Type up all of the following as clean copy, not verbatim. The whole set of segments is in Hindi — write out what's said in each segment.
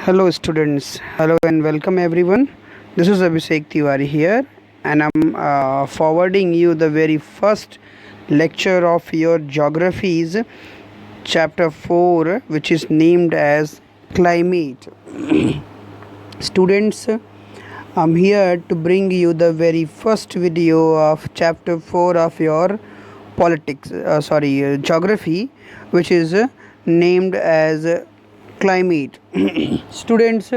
Hello, students. Hello and welcome, everyone. This is Abhishek Tiwari here, and I'm forwarding you the very first lecture of your geographies, chapter 4, which is named as climate. Students, I'm here to bring you the very first video of chapter 4 of your geography, which is named as climate. Students,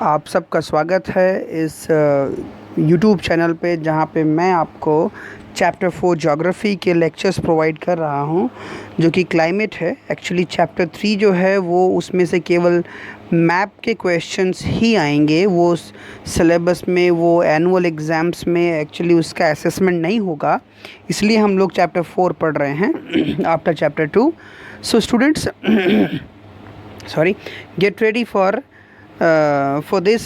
आप सबका स्वागत है इस यूट्यूब चैनल पे, जहाँ पे मैं आपको चैप्टर 4 ज्योग्राफी के लेक्चर्स प्रोवाइड कर रहा हूँ, जो कि क्लाइमेट है। एक्चुअली चैप्टर 3 जो है वो उसमें से केवल मैप के क्वेश्चंस ही आएंगे। वो सिलेबस में, वो एनुअल एग्ज़ाम्स में एक्चुअली उसका असेसमेंट नहीं होगा, इसलिए हम लोग चैप्टर 4 पढ़ रहे हैं after chapter 2। So students, get ready for this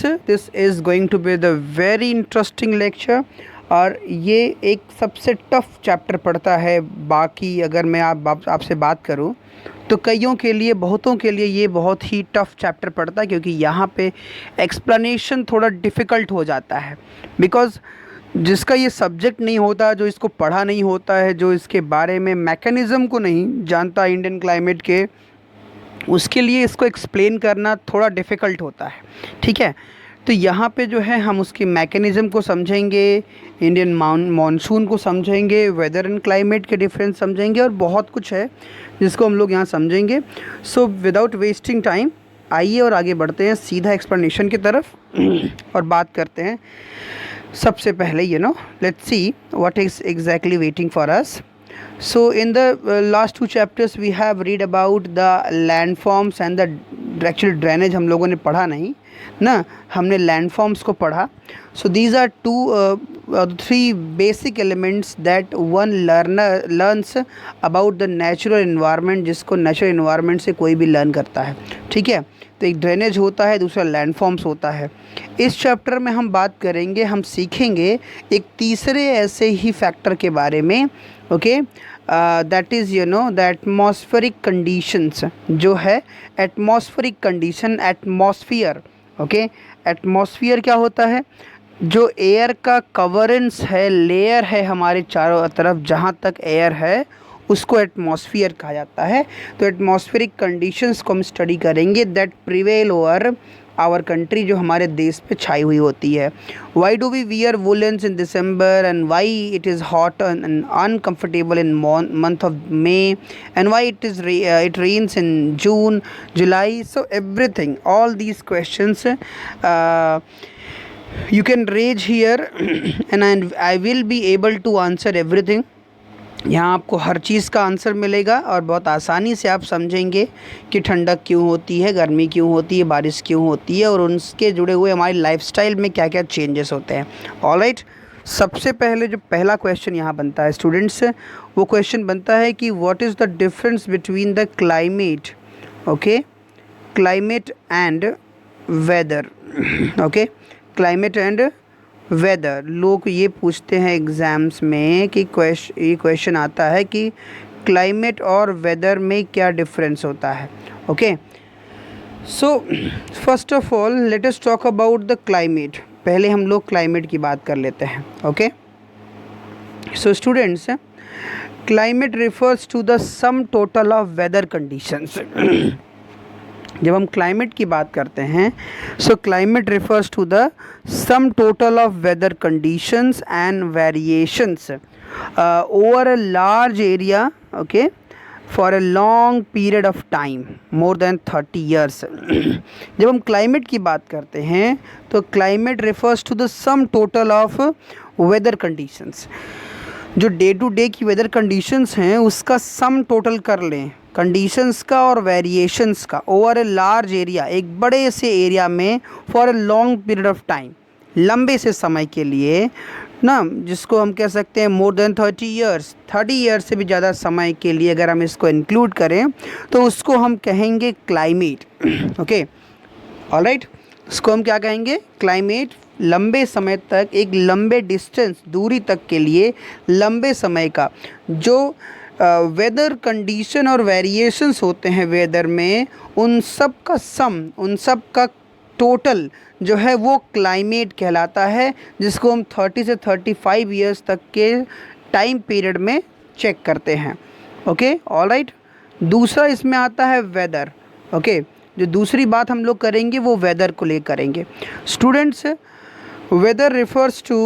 is going to be the very interesting lecture। और ये एक सबसे टफ़ चैप्टर पड़ता है। बाकी अगर मैं आपसे बात करूँ तो कईयों के लिए, बहुतों के लिए ये बहुत ही टफ़ चैप्टर पड़ता है, क्योंकि यहाँ पे एक्सप्लेनेशन थोड़ा डिफ़िकल्ट हो जाता है। बिकॉज़ जिसका ये सब्जेक्ट नहीं होता, जो इसको पढ़ा नहीं होता है, जो इसके बारे में मैकेनिज़्म को नहीं जानता इंडियन क्लाइमेट के, उसके लिए इसको एक्सप्लेन करना थोड़ा डिफ़िकल्ट होता है। ठीक है, तो यहाँ पे जो है हम उसकी मैकेनिज़्म को समझेंगे, इंडियन मानसून को समझेंगे, वेदर एंड क्लाइमेट के डिफरेंस समझेंगे, और बहुत कुछ है जिसको हम लोग यहाँ समझेंगे। सो विदाउट वेस्टिंग टाइम, आइए और आगे बढ़ते हैं सीधा एक्सप्लेनेशन की तरफ और बात करते हैं। सबसे पहले let's see what is exactly waiting for us. So in the last 2 chapters we have read about the landforms and the actual drainage। हम लोगों ने पढ़ा नहीं ना, हमने landforms को पढ़ा। So these are 3 basic elements that one learner learns about the natural environment, जिसको natural environment से कोई भी लर्न करता है। ठीक है, तो एक ड्रेनेज होता है, दूसरा लैंडफॉर्म्स होता है। इस चैप्टर में हम बात करेंगे, हम सीखेंगे एक तीसरे ऐसे ही फैक्टर के बारे में। Okay, that is the atmospheric conditions, जो है atmospheric condition, atmosphere. Okay, atmosphere क्या होता है? जो एयर का कवरेंस है, लेयर है हमारे चारों तरफ, जहाँ तक एयर है उसको एटमॉस्फियर कहा जाता है। तो एटमॉस्फेरिक कंडीशंस को हम स्टडी करेंगे that prevail over our country, जो हमारे देश पे छाई हुई होती है। Why do we wear woollens in December, and why it is hot and uncomfortable in month of May, and why it rains in June, July. So everything, all these questions you can raise here and I will be able to answer everything। यहाँ आपको हर चीज़ का आंसर मिलेगा और बहुत आसानी से आप समझेंगे कि ठंडक क्यों होती है, गर्मी क्यों होती है, बारिश क्यों होती है, और उनके जुड़े हुए हमारी लाइफस्टाइल में क्या क्या चेंजेस होते हैं। ऑलराइट, सबसे पहले जो पहला क्वेश्चन यहाँ बनता है स्टूडेंट्स, वो क्वेश्चन बनता है कि what is the difference between the climate, okay, climate and weather. Okay, climate and weather. लोग ये पूछते हैं एग्ज़ाम्स में कि ये क्वेश्चन आता है कि क्लाइमेट और वेदर में क्या डिफरेंस होता है। Okay, so first of all let us talk about the climate. पहले हम लोग क्लाइमेट की बात कर लेते हैं। Okay, so students, climate refers to the sum total of weather conditions. जब हम क्लाइमेट की बात करते हैं, so climate refers to the sum total of weather conditions and variations over a large area, okay, for a long period of time more than 30 years. जब हम क्लाइमेट की बात करते हैं तो climate refers to the sum total of weather conditions. जो डे टू डे की वेदर कंडीशंस हैं उसका सम टोटल कर लें, कंडीशंस का और वेरिएशंस का, ओवर ए लार्ज एरिया, एक बड़े से एरिया में, for a long period of time, लंबे से समय के लिए ना, जिसको हम कह सकते हैं मोर देन 30 ईयर्स, 30 ईयर्स से भी ज़्यादा समय के लिए अगर हम इसको इंक्लूड करें तो उसको हम कहेंगे क्लाइमेट। ओके, ऑलराइट, इसको हम क्या कहेंगे? क्लाइमेट। लंबे समय तक, एक लंबे डिस्टेंस, दूरी तक के लिए लंबे समय का जो वेदर कंडीशन और वेरिएशंस होते हैं वेदर में, उन सब का सम, उन सब का टोटल जो है वो क्लाइमेट कहलाता है, जिसको हम 30 से 35 ईयर्स तक के टाइम पीरियड में चेक करते हैं। Okay, all right. दूसरा इसमें आता है वेदर। ओके, जो दूसरी बात हम लोग करेंगे वो वेदर को ले करेंगे। Students, weather refers to,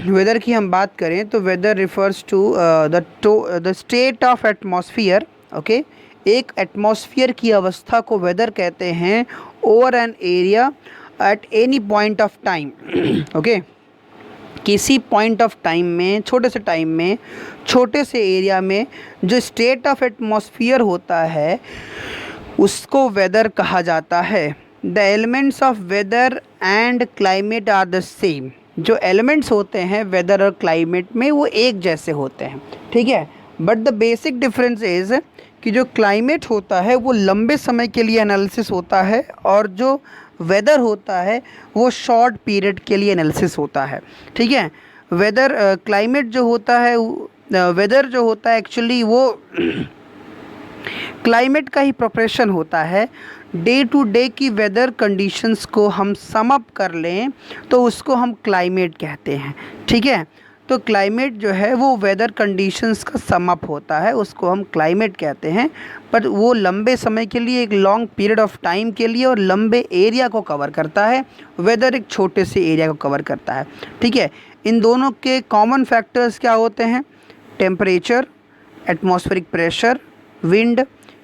weather की हम बात करें तो weather refers to the state of atmosphere. Okay, एक एटमॉस्फियर की अवस्था को वेदर कहते हैं, over an area at any point of time. Okay, किसी पॉइंट ऑफ टाइम में, छोटे से टाइम में, छोटे से एरिया में जो स्टेट ऑफ एटमॉस्फियर होता है उसको वेदर कहा जाता है। The elements of weather and climate are the same. जो एलिमेंट्स होते हैं वेदर और क्लाइमेट में वो एक जैसे होते हैं, ठीक है। But the basic difference is कि जो क्लाइमेट होता है वो लंबे समय के लिए एनालिसिस होता है, और जो वेदर होता है वो शॉर्ट पीरियड के लिए एनालिसिस होता है, ठीक है। वेदर, क्लाइमेट जो होता है, वेदर जो होता है एक्चुअली वो क्लाइमेट का ही प्रिपरेशन होता है। डे टू डे की वेदर कंडीशंस को हम सम अप कर लें तो उसको हम क्लाइमेट कहते हैं, ठीक है। तो क्लाइमेट जो है वो वेदर कंडीशंस का सम अप होता है, उसको हम क्लाइमेट कहते हैं। पर वो लंबे समय के लिए, एक लॉन्ग पीरियड ऑफ टाइम के लिए और लंबे एरिया को कवर करता है। वेदर एक छोटे से एरिया को कवर करता है, ठीक है। इन दोनों के कॉमन फैक्टर्स क्या होते हैं? Temperature, atmospheric pressure, wind,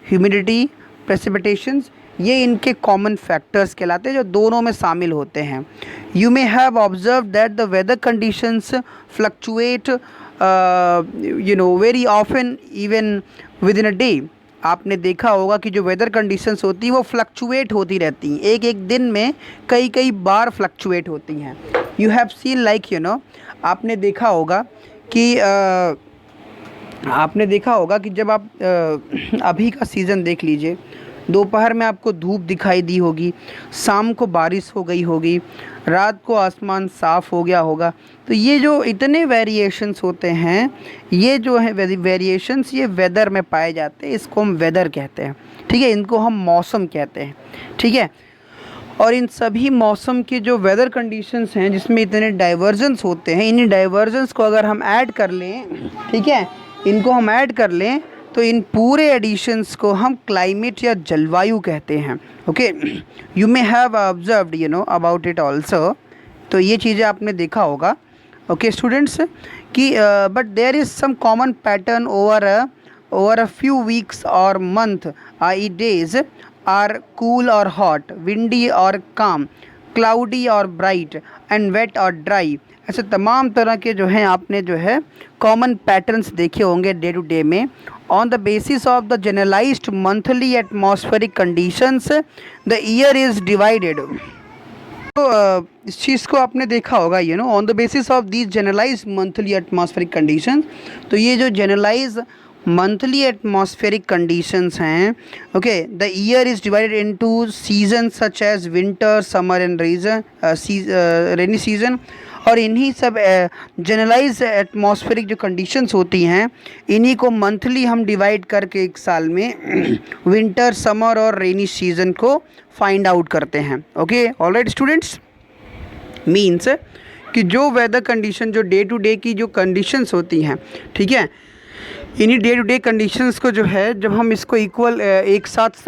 humidity, precipitations, ये इनके कॉमन फैक्टर्स कहलाते हैं जो दोनों में शामिल होते हैं। You may have observe that the weather conditions fluctuate very often even within a day. आपने देखा होगा कि जो वेदर कंडीशंस होती हैं वो फ्लक्चुएट होती रहती हैं, एक एक दिन में कई कई बार फ्लक्चुएट होती हैं। यू हैव सीन लाइक आपने देखा होगा कि जब आप अभी का सीज़न देख लीजिए, दोपहर में आपको धूप दिखाई दी होगी, शाम को बारिश हो गई होगी, रात को आसमान साफ़ हो गया होगा। तो ये जो इतने वेरिएशंस होते हैं, ये जो है वेरिएशंस, ये वेदर में पाए जाते हैं, इसको हम वेदर कहते हैं, ठीक है। इनको हम मौसम कहते हैं, ठीक है। और इन सभी मौसम के जो वेदर कंडीशंस हैं जिसमें इतने डाइवर्जेंस होते हैं, इन्हीं डाइवर्जेंस को अगर हम ऐड कर लें, ठीक है, इनको हम ऐड कर लें तो इन पूरे एडिशंस को हम क्लाइमेट या जलवायु कहते हैं। Okay, you may have observed about it also. तो ये चीज़ें आपने देखा होगा, ओके स्टूडेंट्स, कि but there is some common pattern over a few weeks और month, I days are cool और हॉट, विंडी और काम, क्लाउडी और ब्राइट, एंड वेट और ड्राई। ऐसे तमाम तरह के जो हैं आपने जो है कॉमन पैटर्न्स देखे होंगे डे टू डे में। On the basis of the generalized monthly atmospheric conditions the year is divided. तो इस चीज़ को आपने देखा होगा, on the basis of these generalized monthly atmospheric conditions. तो ये जो जनरलाइज मंथली एटमॉस्फेरिक कंडीशंस हैं, okay, the year is divided into season such as winter, summer and rainy season. और इन्हीं सब जनरलाइज एटमॉस्फेरिक जो कंडीशंस होती हैं, इन्हीं को मंथली हम डिवाइड करके एक साल में विंटर, समर और रेनी सीजन को फाइंड आउट करते हैं। ओके, ऑलराइट स्टूडेंट्स, मीन्स कि जो वेदर कंडीशन, जो डे टू डे की जो कंडीशंस होती हैं, ठीक है, इन्हीं डे टू डे कंडीशंस को जो है जब हम इसको इक्वल एक साथ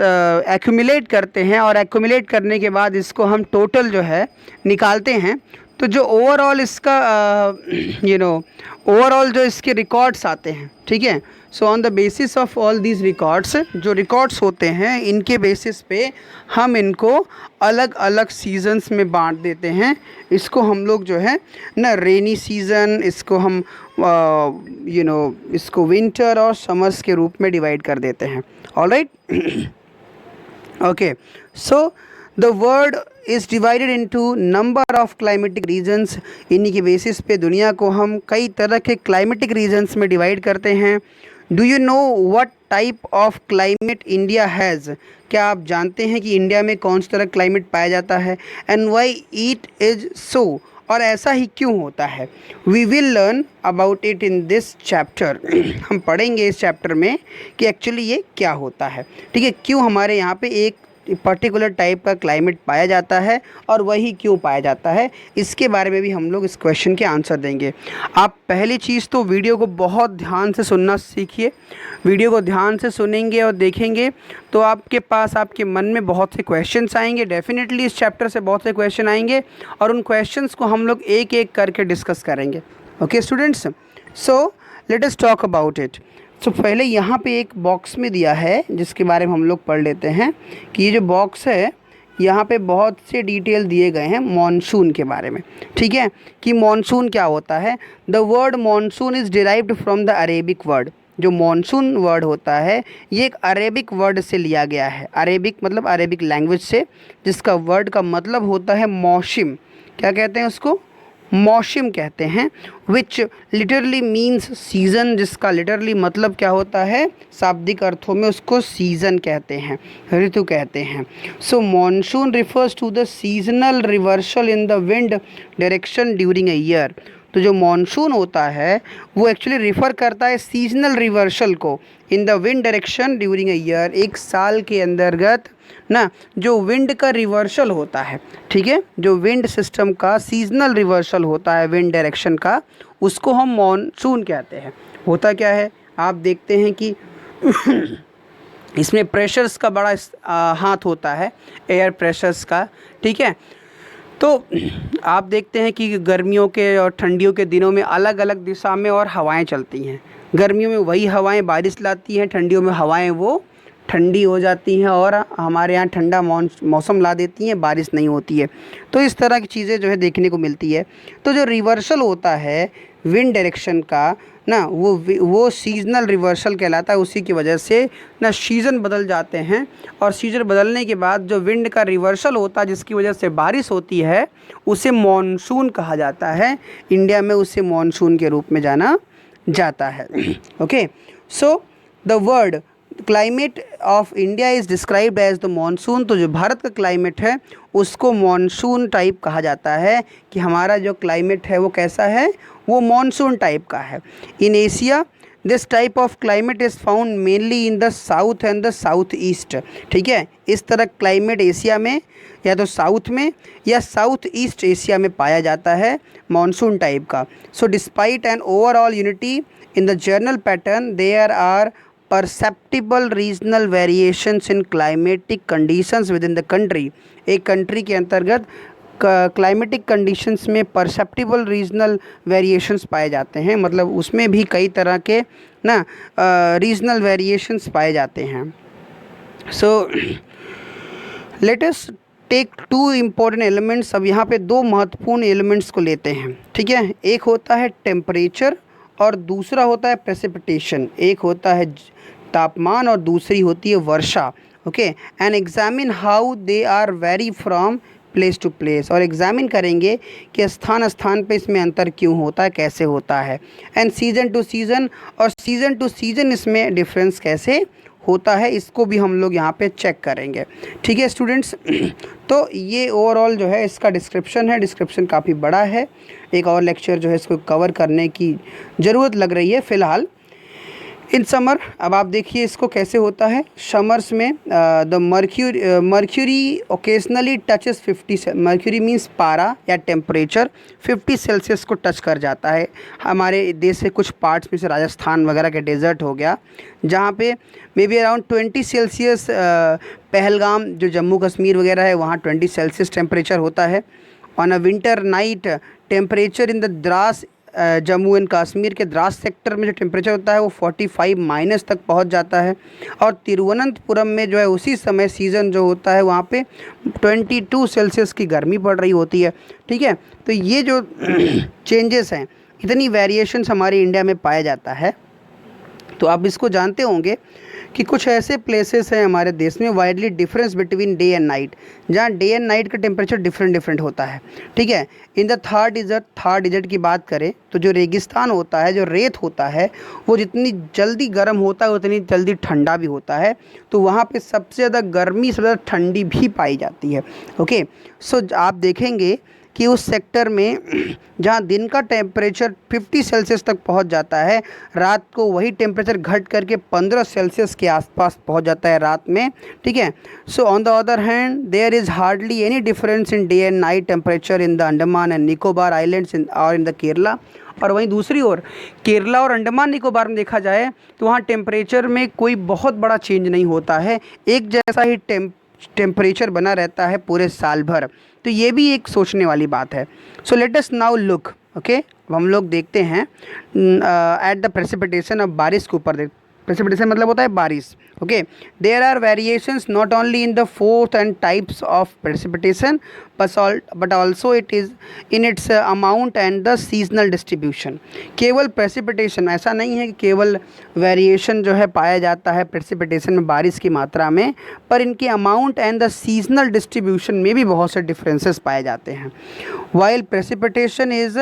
एक्यूमुलेट करते हैं, और एक्यूमुलेट करने के बाद इसको हम टोटल जो है निकालते हैं, तो जो ओवरऑल इसका ओवरऑल जो इसके रिकॉर्ड्स आते हैं, ठीक है। So on the basis of all these records, जो रिकॉर्ड्स होते हैं इनके बेसिस पे हम इनको अलग अलग सीजन्स में बांट देते हैं। इसको हम लोग जो है ना रेनी सीज़न, इसको हम इसको विंटर और समर्स के रूप में डिवाइड कर देते हैं। Alright, okay, so the world is divided into number of climatic regions. इन्हीं के बेसिस पे दुनिया को हम कई तरह के क्लाइमेटिक रीजन्स में डिवाइड करते हैं। Do you know what type of climate India has? क्या आप जानते हैं कि इंडिया में कौन सी तरह क्लाइमेट पाया जाता है? And why it is so? और ऐसा ही क्यों होता है? We will learn about it in this chapter. हम पढ़ेंगे इस चैप्टर में कि एक्चुअली ये क्या होता है, ठीक है, क्यों हमारे यहाँ पे एक पर्टिकुलर टाइप का क्लाइमेट पाया जाता है और वही क्यों पाया जाता है, इसके बारे में भी हम लोग इस क्वेश्चन के आंसर देंगे। आप पहली चीज़ तो वीडियो को बहुत ध्यान से सुनना सीखिए। वीडियो को ध्यान से सुनेंगे और देखेंगे तो आपके पास, आपके मन में बहुत से क्वेश्चंस आएंगे। डेफिनेटली इस चैप्टर से बहुत से क्वेश्चन आएंगे और उन क्वेश्चंस को हम लोग एक एक करके डिस्कस करेंगे। Okay students, so let us talk about it. तो पहले यहाँ पे एक बॉक्स में दिया है जिसके बारे में हम लोग पढ़ लेते हैं कि ये जो बॉक्स है यहाँ पे बहुत से डिटेल दिए गए हैं मॉनसून के बारे में, ठीक है, कि मॉनसून क्या होता है। The word monsoon is derived from the Arabic word. जो मॉनसून वर्ड होता है ये एक अरेबिक वर्ड से लिया गया है। अरेबिक मतलब अरेबिक लैंग्वेज से, जिसका वर्ड का मतलब होता है मौसम। क्या कहते हैं उसको? मौसम कहते हैं। विच लिटरली मीन्स सीज़न, जिसका लिटरली मतलब क्या होता है? शाब्दिक अर्थों में उसको सीज़न कहते हैं, ऋतु कहते हैं। So monsoon refers to the seasonal reversal in the wind direction during a year. तो जो मॉनसून होता है वो एक्चुअली रिफ़र करता है सीजनल रिवर्सल को इन the wind direction during a year. एक साल के अंतर्गत ना जो विंड का रिवर्सल होता है, ठीक है, जो विंड सिस्टम का सीजनल रिवर्सल होता है विंड डायरेक्शन का, उसको हम मॉनसून कहते हैं। होता क्या है, आप देखते हैं कि इसमें प्रेशर्स का बड़ा हाथ होता है, एयर प्रेशर्स का, ठीक है। तो आप देखते हैं कि गर्मियों के और ठंडियों के दिनों में अलग अलग दिशा में और हवाएं चलती हैं। गर्मियों में वही हवाएं बारिश लाती हैं, ठंडियों में हवाएं वो ठंडी हो जाती हैं और हमारे यहाँ ठंडा मौसम ला देती हैं, बारिश नहीं होती है। तो इस तरह की चीज़ें जो है देखने को मिलती है। तो जो रिवर्सल होता है विंड डायरेक्शन का ना, वो सीजनल रिवर्सल कहलाता है। उसी की वजह से ना सीज़न बदल जाते हैं और सीज़न बदलने के बाद जो विंड का रिवर्सल होता है जिसकी वजह से बारिश होती है उसे मॉनसून कहा जाता है। इंडिया में उसे मॉनसून के रूप में जाना जाता है। Okay, so the word climate of India is described as the monsoon. तो जो भारत का क्लाइमेट है उसको मॉनसून टाइप कहा जाता है, कि हमारा जो क्लाइमेट है वो कैसा है, वो मॉनसून टाइप का है। In Asia this type of climate is found mainly in the south and the south east. ठीक है, इस तरह क्लाइमेट एशिया में या तो साउथ में या साउथ ईस्ट एशिया में पाया जाता है मॉनसून टाइप का। So despite an overall unity in the general pattern there are perceptible regional variations in climatic conditions within the country. एक कंट्री के अंतर्गत क्लाइमेटिक कंडीशंस में परसेप्टिबल रीजनल वेरिएशंस पाए जाते हैं, मतलब उसमें भी कई तरह के ना रीजनल वेरिएशंस पाए जाते हैं। So let us take two important elements. अब यहाँ पे दो महत्वपूर्ण एलिमेंट्स को लेते हैं, ठीक है। एक होता है टेम्परेचर और दूसरा होता है प्रेसिपिटेशन। एक होता है तापमान और दूसरी होती है वर्षा। Okay, and examine how they are vary from place to place. और एग्जामिन करेंगे कि स्थान स्थान पे इसमें अंतर क्यों होता है, कैसे होता है। एंड सीज़न टू सीज़न, और सीज़न टू सीज़न इसमें डिफरेंस कैसे होता है, इसको भी हम लोग यहाँ पे चेक करेंगे। ठीक है स्टूडेंट्स, तो ये ओवरऑल जो है इसका डिस्क्रिप्शन है। डिस्क्रिप्शन काफ़ी बड़ा है, एक और लेक्चर जो है इसको कवर करने की ज़रूरत लग रही है फ़िलहाल। इन समर, अब आप देखिए इसको कैसे होता है। समर्स में the mercury occasionally touches 50। Mercury means पारा या टेम्परेचर 50 सेल्सियस को टच कर जाता है। हमारे देश के कुछ पार्ट्स में से राजस्थान वगैरह के डेजर्ट हो गया, जहाँ पे may be around 20 Celsius, Pahalgam जो जम्मू कश्मीर वगैरह है वहाँ 20 सेल्सियस टेम्परेचर होता है। On a winter night temperature in the Dras, Jammu and Kashmir के द्रास सेक्टर में जो टेम्परेचर होता है वो 45 माइनस तक पहुंच जाता है। और तिरुवनंतपुरम में जो है उसी समय सीज़न जो होता है वहाँ पे 22 सेल्सियस की गर्मी पड़ रही होती है। ठीक है, तो ये जो चेंजेस हैं, इतनी वेरिएशंस हमारे इंडिया में पाया जाता है। तो आप इसको जानते होंगे कि कुछ ऐसे प्लेसेस हैं हमारे देश में widely difference between day and night, जहाँ डे एंड नाइट का टेम्परेचर डिफरेंट होता है। ठीक है, इन द थार डिजर्ट की बात करें तो जो रेगिस्तान होता है, जो रेत होता है, वो जितनी जल्दी गर्म होता है उतनी जल्दी ठंडा भी होता है। तो वहाँ पे सबसे ज़्यादा गर्मी, सबसे ज़्यादा ठंडी भी पाई जाती है। ओके, सो आप देखेंगे कि उस सेक्टर में जहाँ दिन का टेम्परेचर 50 सेल्सियस तक पहुँच जाता है, रात को वही टेम्परेचर घट करके 15 सेल्सियस के आसपास पहुँच जाता है रात में, ठीक है। So on the other hand there is hardly any difference in day and night temperature in the Andaman and Nicobar islands और इन द केरला। और वहीं दूसरी ओर केरला और अंडमान निकोबार में देखा जाए तो वहाँ टेम्परेचर में कोई बहुत बड़ा चेंज नहीं होता है, एक जैसा ही टेम्परेचर बना रहता है पूरे साल भर। तो ये भी एक सोचने वाली बात है। सो let us now look, okay, हम लोग देखते हैं एट द प्रेसिपिटेशन ऑफ बारिश के ऊपर। प्रेसिपिटेशन मतलब होता है बारिश, okay. There are variations not only in the fourth and types of precipitation but also it is in its amount and the seasonal distribution. केवल प्रेसिपिटेशन, ऐसा नहीं है कि केवल वेरिएशन जो है पाया जाता है प्रेसिपिटेशन में, बारिश की मात्रा में, पर इनके amount and the seasonal distribution में भी बहुत से डिफरेंसेस पाए जाते हैं। While precipitation is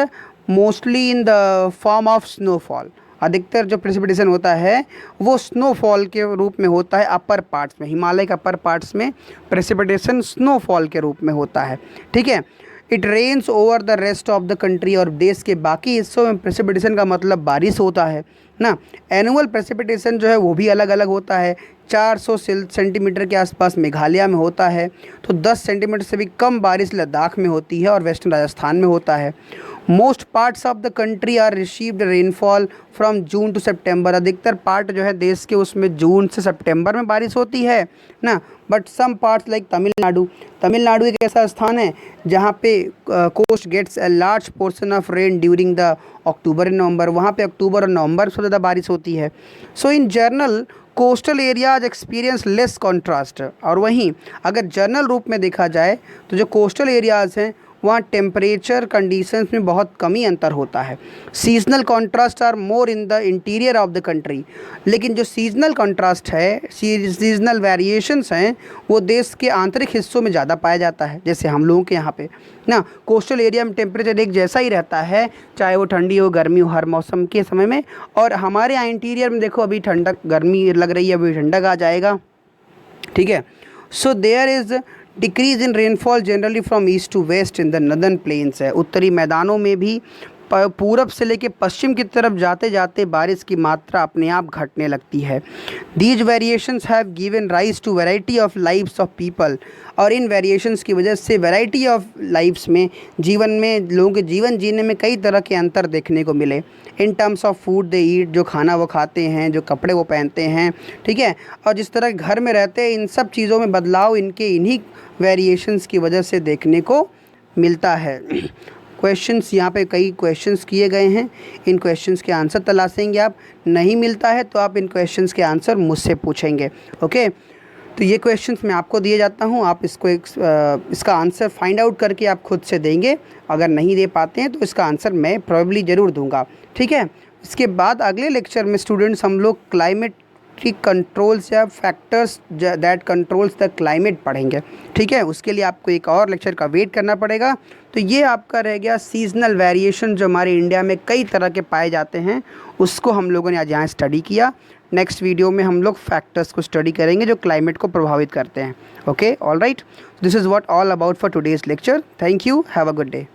mostly in the form of snowfall, अधिकतर जो प्रेसिपिटेशन होता है वो स्नोफॉल के रूप में होता है अपर पार्ट्स में, हिमालय के अपर पार्ट्स में प्रेसिपिटेशन स्नोफॉल के रूप में होता है, ठीक है। It rains over the rest of the country, और देश के बाकी हिस्सों में प्रेसिपिटेशन का मतलब बारिश होता है ना। एनुअल प्रेसिपिटेशन जो है वो भी अलग अलग होता है। 400 सेंटीमीटर के आसपास मेघालय में होता है, तो 10 सेंटीमीटर से भी कम बारिश लद्दाख में होती है और वेस्टर्न राजस्थान में होता है। Most parts of the country are received rainfall from June to September, अधिकतर पार्ट जो है देश के उसमें जून से सितंबर में बारिश होती है ना। But some parts like Tamil Nadu एक ऐसा स्थान है जहाँ पे coast gets a large portion of rain during the October and November, वहाँ पे अक्टूबर और नवंबर सबसे ज़्यादा बारिश होती है। So in general coastal areas experience less contrast, और वहीं अगर जर्नल रूप में देखा जाए तो जो कोस्टल एरियाज़ हैं वहाँ टेम्परेचर कंडीशंस में बहुत कम ही अंतर होता है। Seasonal contrast are more in the interior of the country, लेकिन जो सीजनल कॉन्ट्रास्ट है, सीजनल वेरिएशंस हैं, वो देश के आंतरिक हिस्सों में ज़्यादा पाया जाता है। जैसे हम लोगों के यहाँ पे ना कोस्टल एरिया में टेम्परेचर एक जैसा ही रहता है, चाहे वो ठंडी हो गर्मी हो, हर मौसम के समय में। और हमारे यहाँ इंटीरियर में देखो अभी ठंडक, गर्मी लग रही है, अभी ठंडक आ जाएगा, ठीक है। So there is decrease in rainfall generally from east to west in the northern plains है। उत्तरी मैदानों में भी पूरब से लेकर पश्चिम की तरफ जाते जाते बारिश की मात्रा अपने आप घटने लगती है। These variations have given rise to variety of lives of people, और इन वेरिएशंस की वजह से वैरायटी ऑफ लाइव्स में, जीवन में, लोगों के जीवन जीने में कई तरह के अंतर देखने को मिले। इन टर्म्स ऑफ फूड दे ईट, जो खाना वो खाते हैं, जो कपड़े वो पहनते हैं, ठीक है, और जिस तरह घर में रहते हैं, इन सब चीज़ों में बदलाव इनके इन्हीं वेरिएशंस की वजह से देखने को मिलता है। क्वेश्चंस यहाँ पे कई क्वेश्चंस किए गए हैं, इन क्वेश्चंस के आंसर तलाशेंगे आप। नहीं मिलता है तो आप इन क्वेश्चंस के आंसर मुझसे पूछेंगे, ओके। तो ये क्वेश्चंस मैं आपको दिए जाता हूँ, आप इसको इसका आंसर फाइंड आउट करके आप खुद से देंगे। अगर नहीं दे पाते हैं तो इसका आंसर मैं प्रोबेबली ज़रूर दूंगा, ठीक है। इसके बाद अगले लेक्चर में स्टूडेंट्स हम लोग क्लाइमेट की कंट्रोल्स या factors that controls the climate पढ़ेंगे, ठीक है। उसके लिए आपको एक और लेक्चर का वेट करना पड़ेगा। तो ये आपका रह गया सीजनल वेरिएशन, जो हमारे इंडिया में कई तरह के पाए जाते हैं, उसको हम लोगों ने आज यहाँ स्टडी किया। नेक्स्ट वीडियो में हम लोग फैक्टर्स को स्टडी करेंगे जो क्लाइमेट को प्रभावित करते हैं, okay. All right, this is what all about for today's lecture. Thank you, have a good day.